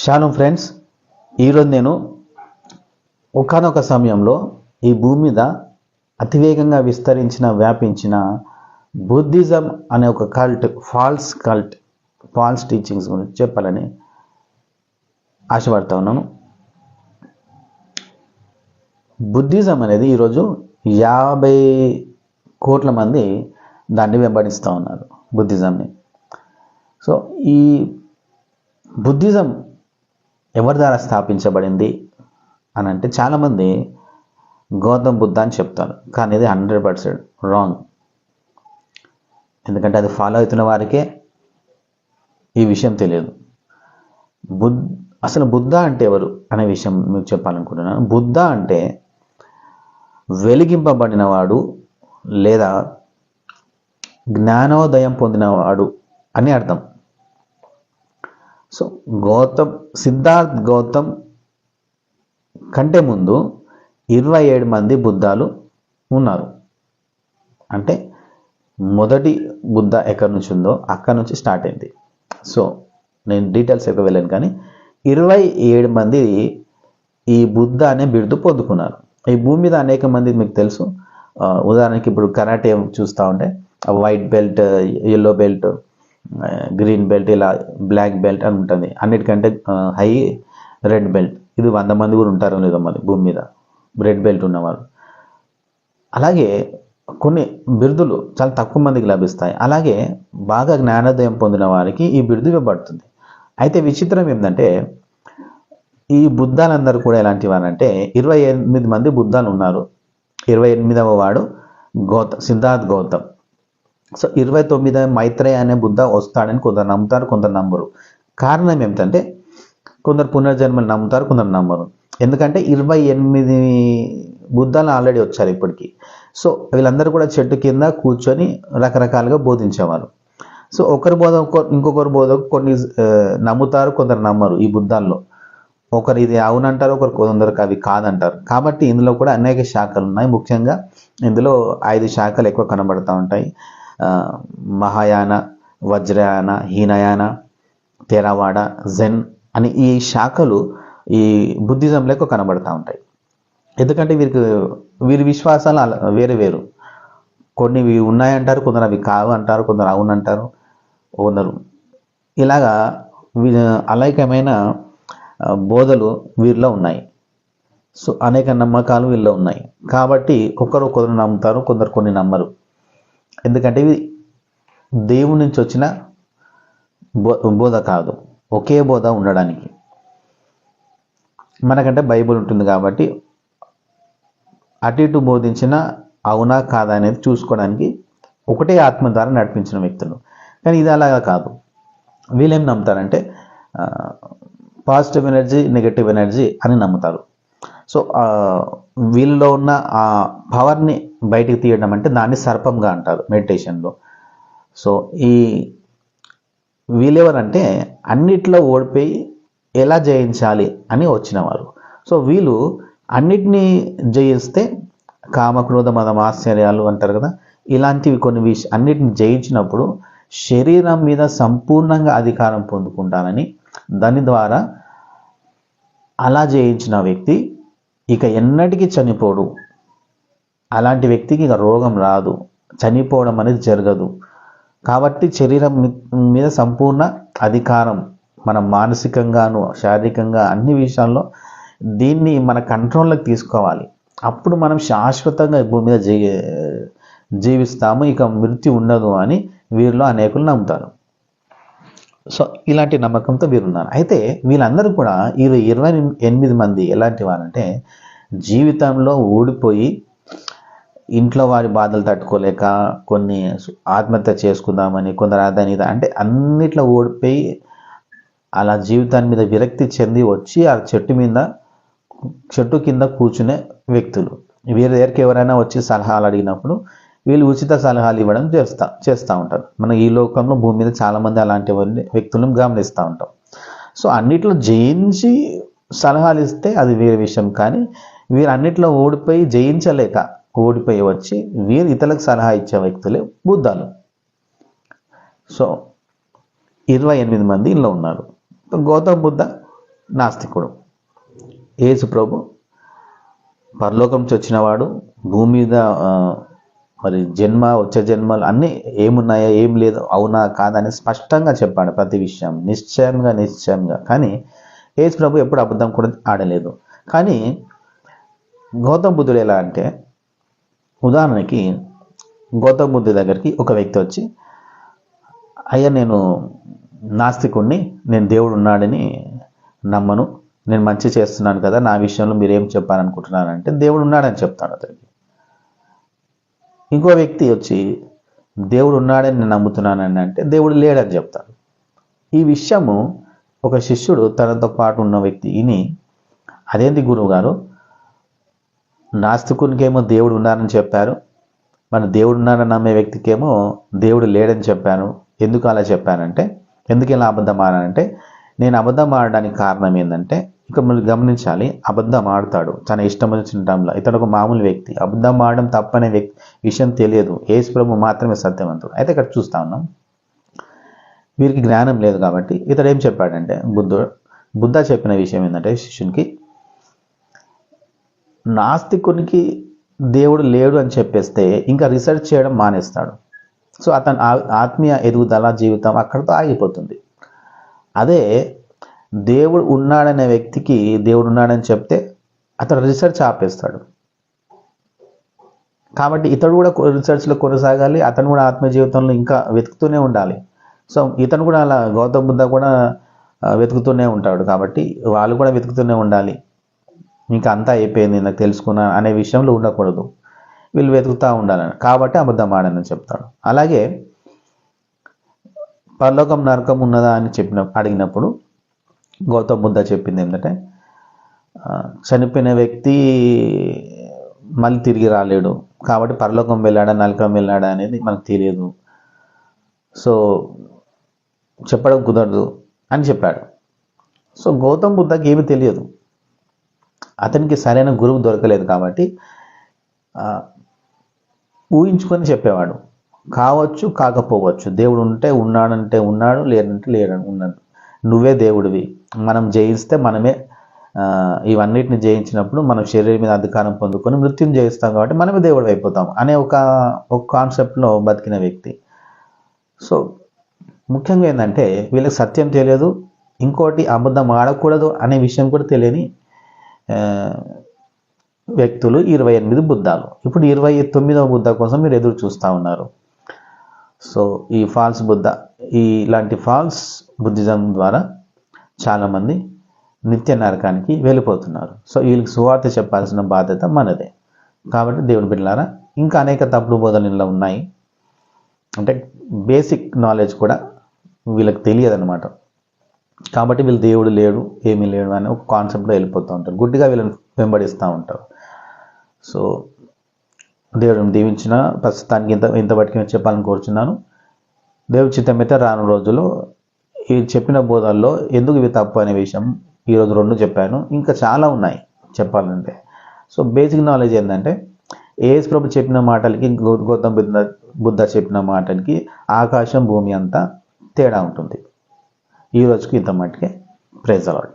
Shalom friends, ఈరోజు నేను ఒకానొక సమయంలో ఈ భూమి మీద అతివేగంగా వ్యాపించిన బుద్ధిజం అనే ఒక ఫాల్స్ టీచింగ్స్ గురించి చెప్పాలని ఆశపడతా ఉన్నాను. బుద్ధిజం అనేది ఈరోజు 50 కోట్ల మంది దాన్ని వెంబడిస్తూ ఉన్నారు బుద్ధిజంని. సో ఈ బుద్ధిజం ఎవరి ద్వారా స్థాపించబడింది అని అంటే చాలామంది గౌతమ్ బుద్ధ అని చెప్తారు, కానీ ఇది 100% రాంగ్. ఎందుకంటే అది ఫాలో అవుతున్న వారికే ఈ విషయం తెలియదు. అసలు బుద్ధ అంటే ఎవరు అనే విషయం మీకు చెప్పాలనుకుంటున్నాను. బుద్ధ అంటే వెలిగింపబడినవాడు లేదా జ్ఞానోదయం పొందినవాడు అని అర్థం. సో సిద్ధార్థ్ గౌతమ్ కంటే ముందు 27 మంది బుద్ధాలు ఉన్నారు. అంటే మొదటి బుద్ధ ఎక్కడి నుంచి ఉందో అక్కడి నుంచి స్టార్ట్ అయింది. సో నేను డీటెయిల్స్ ఎక్కువ వెళ్ళాను, కానీ 27 మంది ఈ బుద్ధ అనే బిరుదు పొందుకున్నారు. ఈ భూమి మీద అనేక మంది మీకు తెలుసు. ఉదాహరణకి ఇప్పుడు కరాటే చూస్తూ ఉంటే white belt, yellow belt, green belt, ఇలా బ్లాక్ బెల్ట్ అని ఉంటుంది. అన్నిటికంటే హై రెడ్ బెల్ట్. ఇది 100 మంది కూడా ఉంటారో లేదో మరి భూమి మీద రెడ్ బెల్ట్ ఉన్నవారు. అలాగే కొన్ని బిరుదులు చాలా తక్కువ మందికి లభిస్తాయి. అలాగే బాగా జ్ఞానోదయం పొందిన వారికి ఈ బిరుదు ఇవ్వబడుతుంది. అయితే విచిత్రం ఏంటంటే ఈ బుద్ధాలందరూ కూడా ఎలాంటి వారంటే 28 మంది బుద్ధాలు ఉన్నారు. 28వ వాడు సిద్ధార్థ్ గౌతమ్. సో 29 మైత్రేయ అనే బుద్ధ వస్తాడని కొందరు నమ్ముతారు, కొందరు నమ్మరు. కారణం ఏమిటంటే కొందరు పునర్జన్మలు నమ్ముతారు, కొందరు నమ్మరు. ఎందుకంటే 28 బుద్ధాలు ఆల్రెడీ వచ్చారు ఇప్పటికీ. సో వీళ్ళందరూ కూడా చెట్టు కింద కూర్చొని రకరకాలుగా బోధించేవారు. సో ఒకరి బోధ ఇంకొకరి బోధ కొన్ని నమ్ముతారు, కొందరు నమ్మరు. ఈ బుద్ధాల్లో ఒకరు ఇది అవునంటారు, కొందరికి అవి కాదంటారు. కాబట్టి ఇందులో కూడా అనేక శాఖలు ఉన్నాయి. ముఖ్యంగా ఇందులో 5 శాఖలు ఎక్కువ కనబడుతూ ఉంటాయి. మహాయాన, వజ్రయాన, హీనయాన, థెరవాడ, జెన్ అని ఈ శాఖలు ఈ బుద్ధిజంలో ఎక్కువ కనబడుతూ ఉంటాయి. ఎందుకంటే వీరి విశ్వాసాలు వేరు వేరు. కొన్ని ఉన్నాయంటారు, కొందరు అవి కావు అంటారు, కొందరు అవునంటారు, కొందరు ఇలాగా అనేకమైన బోధలు వీరిలో ఉన్నాయి. సో అనేక నమ్మకాలు వీళ్ళలో ఉన్నాయి. కాబట్టి కొందరు నమ్ముతారు, కొందరు కొన్ని నమ్మరు. ఎందుకంటే ఇవి దేవుడి నుంచి వచ్చిన బోధ కాదు, ఒకే బోధ ఉండడానికి. మనకంటే బైబిల్ ఉంటుంది కాబట్టి అటు ఇటు బోధించిన అవునా కాదా అనేది చూసుకోవడానికి ఒకటే ఆత్మ ద్వారా నడిపించిన వ్యక్తులు. కానీ ఇది అలాగా కాదు. వీళ్ళేం నమ్ముతారంటే పాజిటివ్ ఎనర్జీ, నెగటివ్ ఎనర్జీ అని నమ్ముతారు. సో వీళ్ళలో ఉన్న ఆ పవర్ని బయటికి తీయడం అంటే దాన్ని సర్పంగా అంటారు మెడిటేషన్లో. సో వీళ్ళెవరంటే అన్నిట్లో ఓడిపోయి ఎలా జయించాలి అని వచ్చినవారు. సో వీళ్ళు అన్నిటినీ జయిస్తే కామక్రోధ మదం ఆశ్చర్యాలు అంటారు కదా, ఇలాంటివి కొన్ని అన్నిటిని జయించినప్పుడు శరీరం మీద సంపూర్ణంగా అధికారం పొందుకుంటానని, దాని ద్వారా అలా జయించిన వ్యక్తి ఇక ఎన్నటికీ చనిపోడు. అలాంటి వ్యక్తికి ఇక రోగం రాదు, చనిపోవడం అనేది జరగదు. కాబట్టి శరీరం మీద సంపూర్ణ అధికారం, మనం మానసికంగాను శారీరకంగా అన్ని విషయాల్లో దీన్ని మన కంట్రోల్లోకి తీసుకోవాలి. అప్పుడు మనం శాశ్వతంగా భూమి మీద జీవిస్తాము, ఇక మృత్యు ఉండదు అని వీరిలో అనేకులు నమ్ముతారు. సో ఇలాంటి నమ్మకంతో వీరున్నారు. అయితే వీళ్ళందరూ కూడా 28 మంది ఎలాంటి వారంటే జీవితంలో ఓడిపోయి ఇంట్లో వారి బాధలు తట్టుకోలేక కొన్ని ఆత్మహత్య చేసుకుందామని, కొందరు అదని అంటే అన్నిట్లో ఓడిపోయి అలా జీవితాన్ని మీద విరక్తి చెంది వచ్చి ఆ చెట్టు కింద కూర్చునే వ్యక్తులు. వీరి దగ్గరికి ఎవరైనా వచ్చి సలహాలు అడిగినప్పుడు వీళ్ళు ఉచిత సలహాలు ఇవ్వడం చేస్తూ ఉంటారు. మనం ఈ లోకంలో భూమి మీద చాలామంది అలాంటి వ్యక్తులను గమనిస్తూ ఉంటాం. సో అన్నిట్లో జయించి సలహాలు ఇస్తే అది వేరే విషయం. కానీ వీరు అన్నిట్లో ఓడిపోయి వచ్చి వీరు ఇతరులకు సలహా ఇచ్చే వ్యక్తులే బుద్ధాలు. సో 28 మంది ఇందులో ఉన్నారు. గౌతమ్ బుద్ధ నాస్తికుడు. యేసు ప్రభు పరలోకం నుంచి వచ్చినవాడు, భూమి మీద మరి జన్మ, వచ్చే జన్మలు అన్నీ ఏమున్నాయో ఏం లేదు, అవునా కాదని స్పష్టంగా చెప్పాడు ప్రతి విషయం, నిశ్చయంగా. కానీ యేసు ప్రభు ఎప్పుడు అబద్ధం కూడా ఆడలేదు. కానీ గౌతమ బుద్ధుడు ఎలా అంటే, ఉదాహరణకి గౌతమ బుద్ధుడి దగ్గరికి ఒక వ్యక్తి వచ్చి, అయ్యా నేను నాస్తికుణ్ణి, నేను దేవుడు ఉన్నాడని నమ్మను, నేను మంచి చేస్తున్నాను కదా, నా విషయంలో మీరేం చెప్పాలనుకుంటున్నారంటే దేవుడు ఉన్నాడని చెప్తాడు అతనికి. ఇంకో వ్యక్తి వచ్చి దేవుడు ఉన్నాడని నేను నమ్ముతున్నానని అంటే దేవుడు లేడని చెప్తాడు. ఈ విషయము ఒక శిష్యుడు తనతో పాటు ఉన్న వ్యక్తి విని, అదేంటి గురువు గారు, నాస్తికునికేమో దేవుడు ఉన్నారని చెప్పారు, మన దేవుడు ఉన్నాడని నమ్మే వ్యక్తికేమో దేవుడు లేడని చెప్పాను, ఎందుకు అలా చెప్పానంటే, ఎందుకు ఇలా అబద్ధం ఆడానంటే, నేను అబద్ధం ఆడడానికి కారణం ఏంటంటే, ఇక మీరు గమనించాలి, అబద్ధం ఆడతాడు తన ఇష్టం వచ్చిన టైంలో. ఇతను ఒక మామూలు వ్యక్తి, అబద్ధం ఆడడం తప్పనే విషయం తెలియదు. యేసు ప్రభు మాత్రమే సత్యవంతుడు. అయితే ఇక్కడ చూస్తా ఉన్నాం, వీరికి జ్ఞానం లేదు కాబట్టి ఇతడు ఏం చెప్పాడంటే, బుద్ధ చెప్పిన విషయం ఏంటంటే శిష్యునికి, నాస్తికునికి దేవుడు లేడు అని చెప్పేస్తే ఇంకా రీసెర్చ్ చేయడం మానేస్తాడు. సో అతని ఆత్మీయ ఎదుగుదల జీవితం అక్కడితో ఆగిపోతుంది. అదే దేవుడు ఉన్నాడనే వ్యక్తికి దేవుడు ఉన్నాడని చెప్తే అతడు రీసెర్చ్ ఆపేస్తాడు. కాబట్టి ఇతడు కూడా రీసెర్చ్లో కొనసాగాలి, అతను కూడా ఆత్మ జీవితంలో ఇంకా వెతుకుతూనే ఉండాలి. సో ఇతను కూడా అలా గౌతమ బుద్ధ కూడా వెతుకుతూనే ఉంటాడు. కాబట్టి వాళ్ళు కూడా వెతుకుతూనే ఉండాలి. ఇంకా అంతా అయిపోయింది, నాకు తెలుసుకున్నా అనే విషయంలో ఉండకూడదు, వీళ్ళు వెతుకుతూ ఉండాలని. కాబట్టి అబద్ధం ఆడని చెప్తాడు. అలాగే పరలోకం నరకం ఉన్నదా అని అడిగినప్పుడు గౌతమ బుద్ధ చెప్పింది ఏంటంటే, చనిపోయిన వ్యక్తి మళ్ళీ తిరిగి రాలేడు, కాబట్టి పరలోకం వెళ్ళాడా నరకం వెళ్ళాడా అనేది మనకు తెలియదు, సో చెప్పడం కుదరదు అని చెప్పాడు. సో గౌతమ బుద్ధకి ఏమీ తెలియదు, అతనికి సరైన గురువు దొరకలేదు. కాబట్టి ఊహించుకొని చెప్పేవాడు, కావచ్చు కాకపోవచ్చు, దేవుడు ఉంటే ఉన్నాడంటే ఉన్నాడు, లేదంటే లేడు, ఉన్నాడు, నువ్వే దేవుడివి, మనం జయిస్తే మనమే ఇవన్నిటిని జయించినప్పుడు మనం శరీరం మీద అధికారం పొందుకొని మృత్యుని జయిస్తాం, కాబట్టి మనమే దేవుడు అయిపోతాం అనే ఒక కాన్సెప్ట్లో బతికిన వ్యక్తి. సో ముఖ్యంగా ఏంటంటే వీళ్ళకి సత్యం తెలియదు, ఇంకోటి అబద్ధం ఆడకూడదు అనే విషయం కూడా తెలియని వ్యక్తులు 28 బుద్ధాలు. ఇప్పుడు 29వ బుద్ధ కోసం మీరు ఎదురు చూస్తూ ఉన్నారు. సో ఈ ఫాల్స్ బుద్ధ, ఇలాంటి ఫాల్స్ బుద్ధిజం ద్వారా చాలామంది నిత్య నరకానికి వెళ్ళిపోతున్నారు. సో వీళ్ళకి సువార్త చెప్పాల్సిన బాధ్యత మనదే. కాబట్టి దేవుని బిడ్డలారా, ఇంకా అనేక తప్పుడు బోధనలు ఇలా ఉన్నాయి. అంటే బేసిక్ నాలెడ్జ్ కూడా వీళ్ళకి తెలియదు అనమాట. కాబట్టి వీళ్ళు దేవుడు లేడు, ఏమీ లేడు అనే ఒక కాన్సెప్ట్లో వెళ్ళిపోతూ ఉంటారు, గుడ్డిగా వీళ్ళని వెంబడిస్తూ ఉంటారు. సో దేవుడిని దీవించిన ప్రస్తుతానికి ఇంతవరకు చెప్పాలని కోరుచున్నాను. దేవుడి చిత్తమైతే రాను రోజుల్లో ఈ చెప్పిన బోధల్లో ఎందుకు ఇవి తప్పు అనే విషయం ఈరోజు 2 చెప్పాను, ఇంకా చాలా ఉన్నాయి చెప్పాలంటే. సో బేసిక్ నాలెడ్జ్ ఏంటంటే, యేసు ప్రభు చెప్పిన మాటలకి గౌతమ బుద్ధ చెప్పిన మాటలకి ఆకాశం భూమి అంతా తేడా ఉంటుంది. ఈ రోజుకి ఇంత మట్టుకే. Praise the lord.